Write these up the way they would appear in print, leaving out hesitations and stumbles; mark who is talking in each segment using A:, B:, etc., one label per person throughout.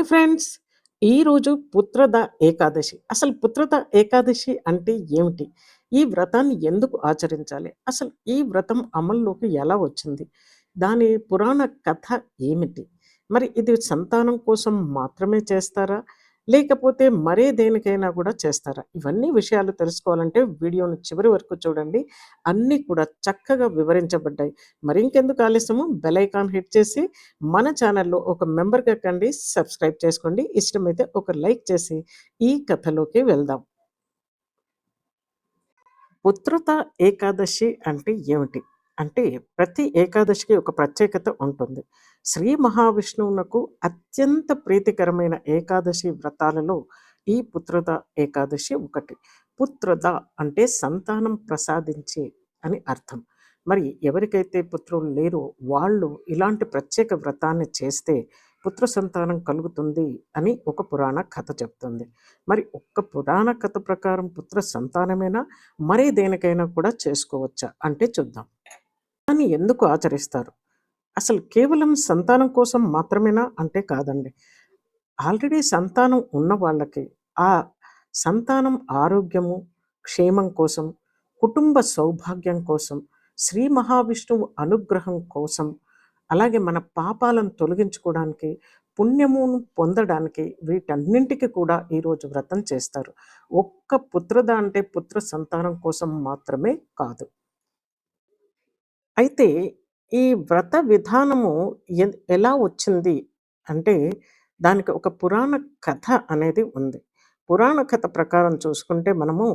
A: Hi friends! ఈరోజు పుత్రద ఏకాదశి. అసలు పుత్రద ఏకాదశి అంటే ఏమిటి? ఈ వ్రతాన్ని ఎందుకు ఆచరించాలి? అసలు ఈ వ్రతం అమల్లోకి ఎలా వచ్చింది? దాని పురాణ కథ ఏమిటి? మరి ఇది సంతానం కోసం మాత్రమే చేస్తారా? లేకపోతే మరే దేనికైనా కూడా చేస్తారా? ఇవన్నీ విషయాలు తెలుసుకోవాలంటే వీడియోని చివరి వరకు చూడండి. అన్నీ కూడా చక్కగా వివరించబడ్డాయి. మరింకెందుకు ఆలస్యము బెల్ ఐకాన్ హిట్ చేసి మన ఛానల్‌లో ఒక మెంబర్‌గా కండి సబ్స్క్రైబ్ చేసుకోండి. ఇష్టమైతే ఒక లైక్ చేసి ఈ కథలోకి వెళ్దాం. పుత్రత ఏకాదశి అంటే ఏమిటి? అంటే ప్రతి ఏకాదశికి ఒక ప్రత్యేకత ఉంటుంది. శ్రీ మహావిష్ణువునకు అత్యంత ప్రీతికరమైన ఏకాదశి వ్రతాలలో ఈ పుత్రద ఏకాదశి ఒకటి. పుత్రద అంటే సంతానం ప్రసాదించే అని అర్థం. మరి ఎవరికైతే పుత్రులు లేరో వాళ్ళు ఇలాంటి ప్రత్యేక వ్రతాన్ని చేస్తే పుత్ర సంతానం కలుగుతుంది అని ఒక పురాణ కథ చెప్తుంది. మరి ఒక్క పురాణ కథ ప్రకారం పుత్ర సంతానమేనా? మరే దేనికైనా కూడా చేసుకోవచ్చా? అంటే చూద్దాం. దాన్ని ఎందుకు ఆచరిస్తారు? అసలు కేవలం సంతానం కోసం మాత్రమేనా? అంటే కాదండి. ఆల్రెడీ సంతానం ఉన్న వాళ్ళకి ఆ సంతానం ఆరోగ్యము, క్షేమం కోసం, కుటుంబ సౌభాగ్యం కోసం, శ్రీ మహావిష్ణువు అనుగ్రహం కోసం, అలాగే మన పాపాలను తొలగించుకోవడానికి, పుణ్యమును పొందడానికి వీటన్నింటికి కూడా ఈరోజు వ్రతం చేస్తారు. ఒక్క పుత్రద అంటే పుత్ర సంతానం కోసం మాత్రమే కాదు. అయితే ఈ వ్రత విధానము ఎలా వచ్చింది అంటే, దానికి ఒక పురాణ కథ అనేది ఉంది. పురాణ కథ ప్రకారం చూసుకుంటే మనము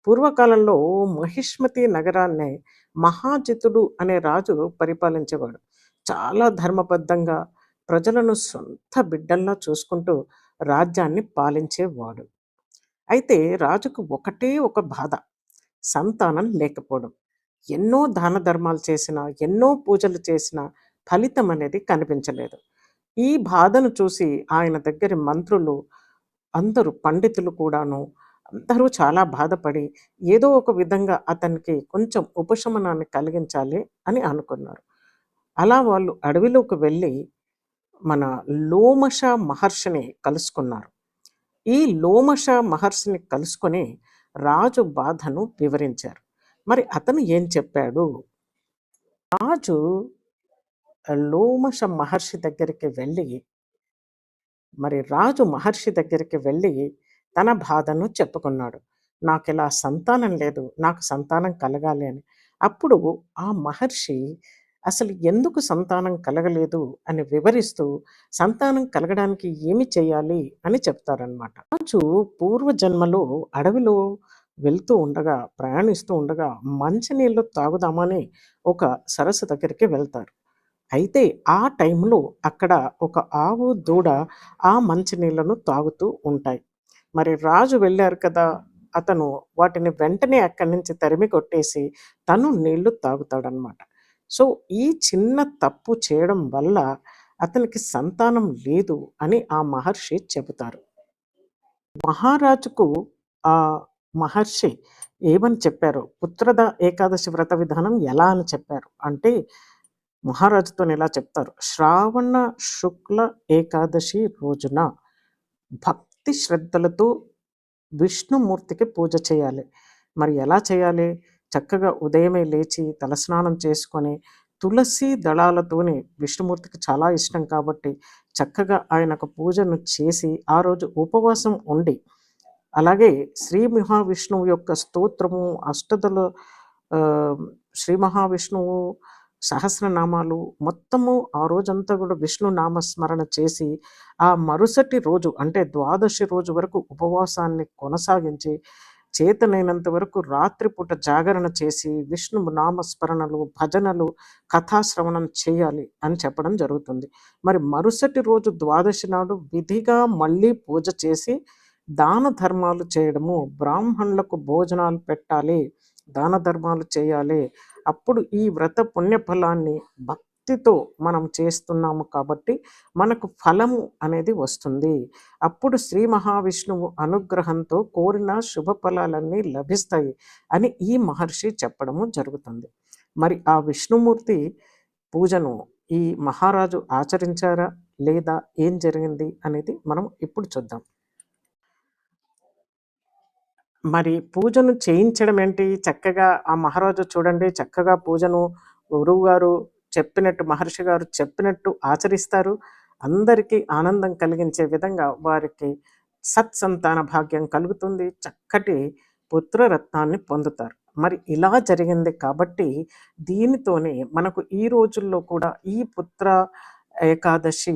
A: పూర్వకాలంలో మహిష్మతి నగరాన్ని మహాజితుడు అనే రాజు పరిపాలించేవాడు. చాలా ధర్మబద్ధంగా ప్రజలను సొంత బిడ్డల్లా చూసుకుంటూ రాజ్యాన్ని పాలించేవాడు. అయితే రాజుకు ఒకటే ఒక బాధ. సంతానం లేకపోవడం. ఎన్నో దాన ధర్మాలు చేసినా, ఎన్నో పూజలు చేసినా ఫలితం అనేది కనిపించలేదు. ఈ బాధను చూసి ఆయన దగ్గరి మంత్రులు, అందరూ పండితులు కూడాను అందరూ చాలా బాధపడి ఏదో ఒక విధంగా అతనికి కొంచెం ఉపశమనాన్ని కలిగించాలి అని అనుకున్నారు. అలా వాళ్ళు అడవిలోకి వెళ్ళి మన లోమష మహర్షిని కలుసుకున్నారు. ఈ లోమష మహర్షిని కలుసుకొని రాజు బాధను వివరించారు. మరి అతను ఏం చెప్పాడు? రాజు లోమష మహర్షి దగ్గరికి వెళ్ళి రాజు మహర్షి దగ్గరికి వెళ్ళి తన బాధను చెప్పుకున్నాడు. నాకిలా సంతానం లేదు. నాకు సంతానం కలగాలి అని. అప్పుడు ఆ మహర్షి అసలు ఎందుకు సంతానం కలగలేదు అని వివరిస్తూ, సంతానం కలగడానికి ఏమి చేయాలి అని చెప్తారనమాట. రాజు పూర్వజన్మలో అడవిలో వెళ్తూ ఉండగా, ప్రయాణిస్తూ ఉండగా మంచినీళ్ళు తాగుదామని ఒక సరస్సు దగ్గరికి వెళ్తారు. అయితే ఆ టైంలో అక్కడ ఒక ఆవు, దూడ ఆ మంచినీళ్ళను తాగుతూ ఉంటాయి. మరి రాజు వెళ్ళారు కదా! అతను వాటిని వెంటనే అక్కడి నుంచి తరిమి కొట్టేసి తను నీళ్లు తాగుతాడనమాట. సో, ఈ చిన్న తప్పు చేయడం వల్ల అతనికి సంతానం లేదు అని ఆ మహర్షి చెబుతారు. మహారాజుకు ఆ మహర్షి ఏమని చెప్పారు? పుత్రద ఏకాదశి వ్రత విధానం ఎలా అని చెప్పారు? అంటే మహారాజుతోని ఇలా చెప్తారు. శ్రావణ శుక్ల ఏకాదశి రోజున భక్తి శ్రద్ధలతో విష్ణుమూర్తికి పూజ చేయాలి. మరి ఎలా చేయాలి? చక్కగా ఉదయమే లేచి తలస్నానం చేసుకొని, తులసి దళాలతోని విష్ణుమూర్తికి చాలా ఇష్టం కాబట్టి, చక్కగా ఆయనకు పూజను చేసి, ఆ రోజు ఉపవాసం ఉండి, అలాగే శ్రీ మహావిష్ణువు యొక్క స్తోత్రము, అష్టదళ ఆహ్, శ్రీ మహావిష్ణువు సహస్రనామాలు మొత్తము ఆ రోజంతా కూడా విష్ణు నామస్మరణ చేసి, ఆ మరుసటి రోజు అంటే ద్వాదశి రోజు వరకు ఉపవాసాన్ని కొనసాగించి, చేతనైనంత వరకు రాత్రిపూట జాగరణ చేసి, విష్ణు నామస్మరణలు, భజనలు, కథాశ్రవణం చేయాలి అని చెప్పడం జరుగుతుంది. మరి మరుసటి రోజు ద్వాదశి నాడు విధిగా మళ్ళీ పూజ చేసి, దాన ధర్మాలు చేయడము, బ్రాహ్మణులకు భోజనాలు పెట్టాలి, దాన ధర్మాలు చేయాలి. అప్పుడు ఈ వ్రత పుణ్యఫలాన్ని భక్తితో మనం చేస్తున్నాము కాబట్టి మనకు ఫలము అనేది వస్తుంది. అప్పుడు శ్రీ మహావిష్ణువు అనుగ్రహంతో కోరిన శుభ ఫలాలన్నీ లభిస్తాయి అని ఈ మహర్షి చెప్పడము జరుగుతుంది. మరి ఆ విష్ణుమూర్తి పూజను ఈ మహారాజు ఆచరించారా? లేదా ఏం జరిగింది అనేది మనం ఇప్పుడు చూద్దాం. మరి పూజను చేయించడం ఏంటి? చక్కగా ఆ మహారాజు చూడండి చక్కగా పూజను గురువుగారు చెప్పినట్టు, మహర్షి గారు చెప్పినట్టు ఆచరిస్తారు. అందరికీ ఆనందం కలిగించే విధంగా వారికి సత్సంతాన భాగ్యం కలుగుతుంది. చక్కటి పుత్రరత్నాన్ని పొందుతారు. మరి ఇలా జరిగింది కాబట్టి దీనితోనే మనకు ఈ రోజుల్లో కూడా ఈ ఏకాదశి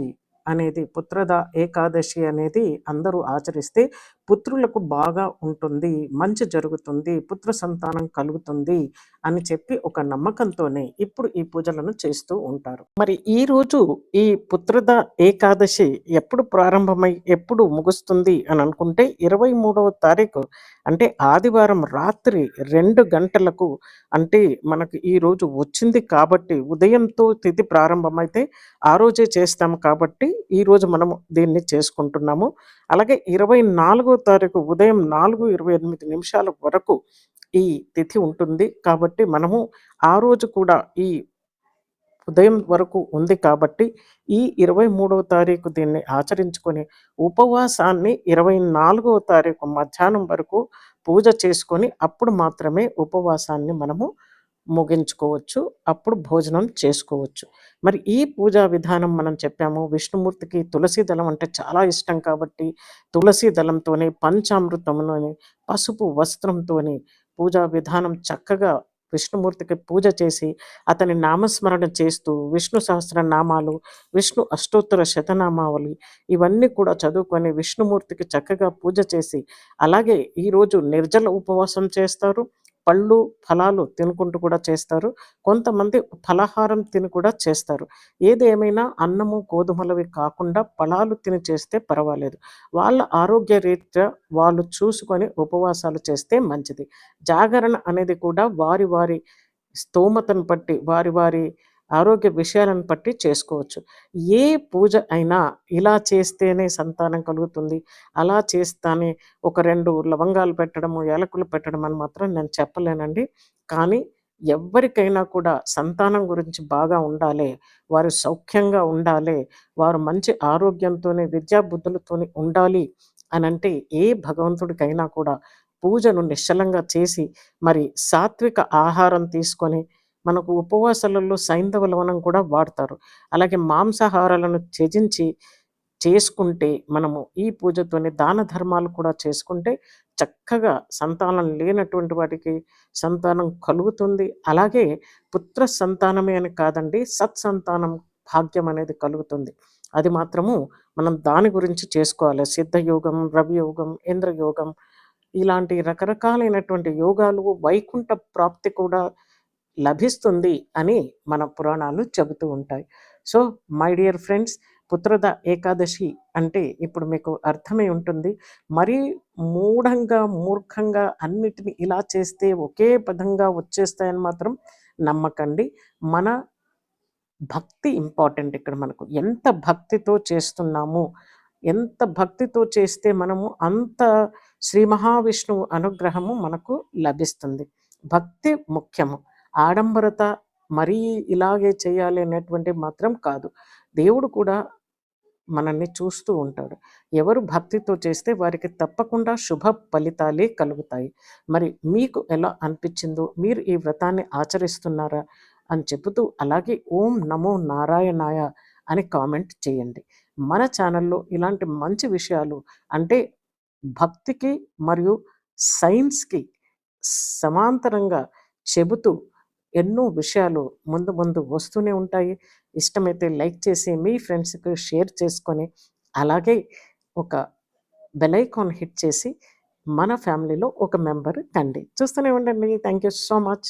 A: పుత్రద ఏకాదశి అనేది అందరూ ఆచరిస్తే పుత్రులకు బాగా ఉంటుంది, మంచి జరుగుతుంది, పుత్ర సంతానం కలుగుతుంది అని చెప్పి ఒక నమ్మకంతోనే ఇప్పుడు ఈ పూజలను చేస్తూ ఉంటారు. మరి ఈరోజు ఈ పుత్రద ఏకాదశి ఎప్పుడు ప్రారంభమై ఎప్పుడు ముగుస్తుంది అని అనుకుంటే 23వ తారీఖు అంటే ఆదివారం రాత్రి 2 గంటలకు అంటే మనకు ఈరోజు వచ్చింది కాబట్టి ఉదయంతో తిథి ప్రారంభమైతే ఆ రోజే చేస్తాము కాబట్టి ఈరోజు మనము దీన్ని చేసుకుంటున్నాము. అలాగే 24వ తారీఖు ఉదయం 4:28 వరకు ఈ తిథి ఉంటుంది. కాబట్టి మనము ఆ రోజు కూడా ఈ ఉదయం వరకు ఉంది కాబట్టి ఈ 23వ తారీఖు దీన్ని ఆచరించుకొని ఉపవాసాన్ని 24వ తారీఖు మధ్యాహ్నం వరకు పూజ చేసుకొని అప్పుడు మాత్రమే ఉపవాసాన్ని మనము ముగించుకోవచ్చు. అప్పుడు భోజనం చేసుకోవచ్చు. మరి ఈ పూజా విధానం మనం చెప్పాము. విష్ణుమూర్తికి తులసి దళం అంటే చాలా ఇష్టం కాబట్టి తులసి దళంతోని, పంచామృతంలోని, పసుపు వస్త్రంతోని పూజా విధానం చక్కగా విష్ణుమూర్తికి పూజ చేసి అతని నామస్మరణ చేస్తూ విష్ణు సహస్రనామాలు, విష్ణు అష్టోత్తర శతనామావళి ఇవన్నీ కూడా చదువుకొని విష్ణుమూర్తికి చక్కగా పూజ చేసి అలాగే ఈరోజు నిర్జల ఉపవాసం చేస్తారు. పళ్ళు, ఫలాలు తినుకుంటూ కూడా చేస్తారు. కొంతమంది ఫలాహారం తిని కూడా చేస్తారు. ఏది ఏమైనా అన్నము, గోధుమలవి కాకుండా ఫలాలు తిని చేస్తే పర్వాలేదు. వాళ్ళ ఆరోగ్య రీత్యా వాళ్ళు చూసుకొని ఉపవాసాలు చేస్తే మంచిది. జాగరణ అనేది కూడా వారి వారి స్తోమతను బట్టి, వారి వారి ఆరోగ్య విషయాలను బట్టి చేసుకోవచ్చు. ఏ పూజ అయినా ఇలా చేస్తేనే సంతానం కలుగుతుంది, అలా చేస్తానే ఒక 2 లవంగాలు పెట్టడము, యాలకులు పెట్టడం అని మాత్రం నేను చెప్పలేనండి. కానీ ఎవ్వరికైనా కూడా సంతానం గురించి బాగా ఉండాలి, వారు సౌఖ్యంగా ఉండాలి, వారు మంచి ఆరోగ్యంతోని, విద్యాబుద్ధులతోని ఉండాలి అనంటే ఏ భగవంతుడికైనా కూడా పూజను నిశ్చలంగా చేసి, మరి సాత్విక ఆహారం తీసుకొని మనకు ఉపవాసాలలో సైంధవ లవణం కూడా వాడతారు. అలాగే మాంసాహారాలను త్యజించి చేసుకుంటే మనము ఈ పూజతోని దాన ధర్మాలు కూడా చేసుకుంటే చక్కగా సంతానం లేనటువంటి వాటికి సంతానం కలుగుతుంది. అలాగే పుత్ర సంతానమే అని కాదండి, సత్సంతానం భాగ్యం అనేది కలుగుతుంది. అది మాత్రము మనం దాని గురించి చేసుకోవాలి. సిద్ధయోగం, రవియోగం, ఇంద్రయోగం ఇలాంటి రకరకాలైనటువంటి యోగాలు, వైకుంఠ ప్రాప్తి కూడా లభిస్తుంది అని మన పురాణాలు చెబుతూ ఉంటాయి. So my dear friends, Putrada Ekadashi అంటే ఇప్పుడు మీకు అర్థమై ఉంటుంది. మరీ మూర్ఖంగా అన్నిటిని ఇలా చేస్తే ఒకే పదంగా వచ్చేస్తాయని మాత్రం నమ్మకండి. మన భక్తి ఇంపార్టెంట్ ఇక్కడ మనకు. ఎంత భక్తితో చేస్తున్నాము, ఎంత భక్తితో చేస్తే మనము అంత శ్రీ మహావిష్ణువు అనుగ్రహము మనకు లభిస్తుంది. భక్తి ముఖ్యము. ఆడంబరత మరీ ఇలాగే చేయాలి అనేటువంటివి మాత్రం కాదు. దేవుడు కూడా మనల్ని చూస్తూ ఉంటాడు. ఎవరు భక్తితో చేస్తే వారికి తప్పకుండా శుభ ఫలితాలే కలుగుతాయి. మరి మీకు ఎలా అనిపించిందో, మీరు ఈ వ్రతాన్ని ఆచరిస్తున్నారా అని చెబుతూ అలాగే ఓం నమో నారాయణాయ అని కామెంట్ చేయండి. మన ఛానల్లో ఇలాంటి మంచి విషయాలు అంటే భక్తికి మరియు సైన్స్‌కి సమాంతరంగా చెబుతూ ఎన్నో విషయాలు ముందు ముందు వస్తూనే ఉంటాయి. ఇష్టమైతే లైక్ చేసి మీ ఫ్రెండ్స్‌కి షేర్ చేసుకొని, అలాగే ఒక బెల్ ఐకాన్ హిట్ చేసి మన ఫ్యామిలీలో ఒక మెంబర్ కండి. చూస్తూనే ఉండండి. Thank you so much.